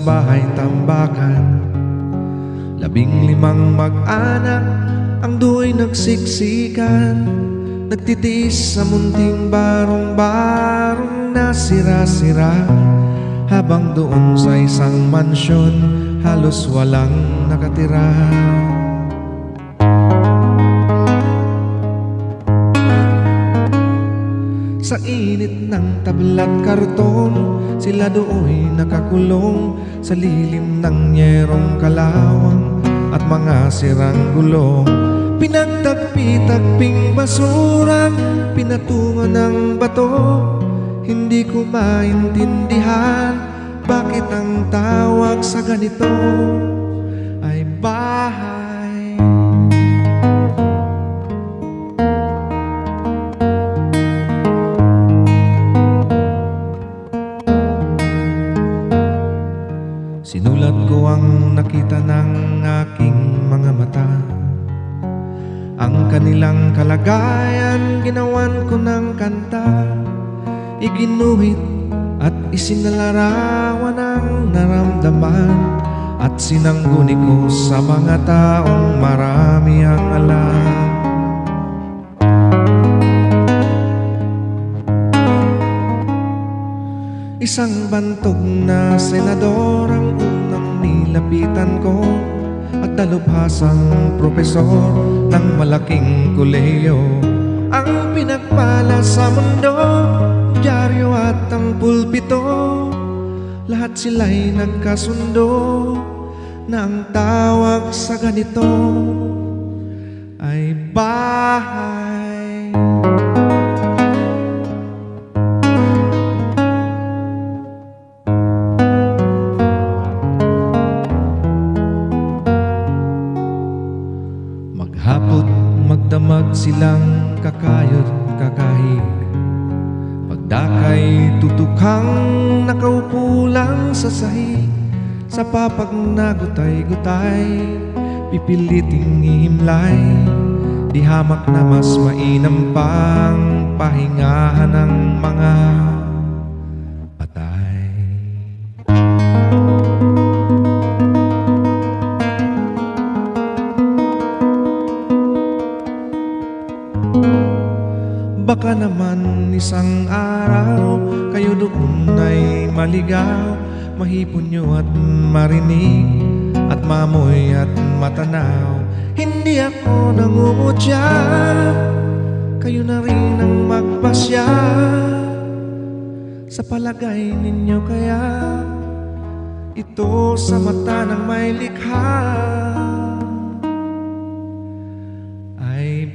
bahay tambakan. 15 mag-anak ang du'y nagsiksikan, nagtitiis sa munting barong-barong na sira-sira. Habang doon sa isang mansyon halos walang nakatira. Sa init ng tabla't karton, sila do'y nakakulong sa lilim ng nyerong kalawang at mga sirang gulong. Pinagtagpi-tagping basura, pinatungan ng bato. Hindi ko maintindihan bakit ang tawag sa ganito ay bahay. Sinulat ko ang nakita ng aking mga mata, ang kanilang kalagayan ginawan ko ng kanta. Iginuhit at isinalarawan ang naramdaman, at sinangguni ko sa mga taong marami ang alam. Isang bantog na senador ang unang nilapitan ko, at dalubhasang propesor ng malaking kolehiyo. Ang pinagpala sa mundo, dyaryo at ang pulpito, lahat sila'y nagkasundo na ang tawag sa ganito ay bahay. Maghapot magdamag silang kakayod kakahig, pagdakay tutukhang nakaupo lang sa sahig. Sa papag na gutay-gutay, pipiliting ihimlay, di hamak na mas mainam pang pahingahan ng mga patay. Baka naman isang araw kayo doon ay maligaw, mahipon nyo at marinig at mamoy at matanaw. Hindi ako nangungutya, kayo na rin ang magpasya. Sa palagay ninyo kaya ito sa mata ng may likha ay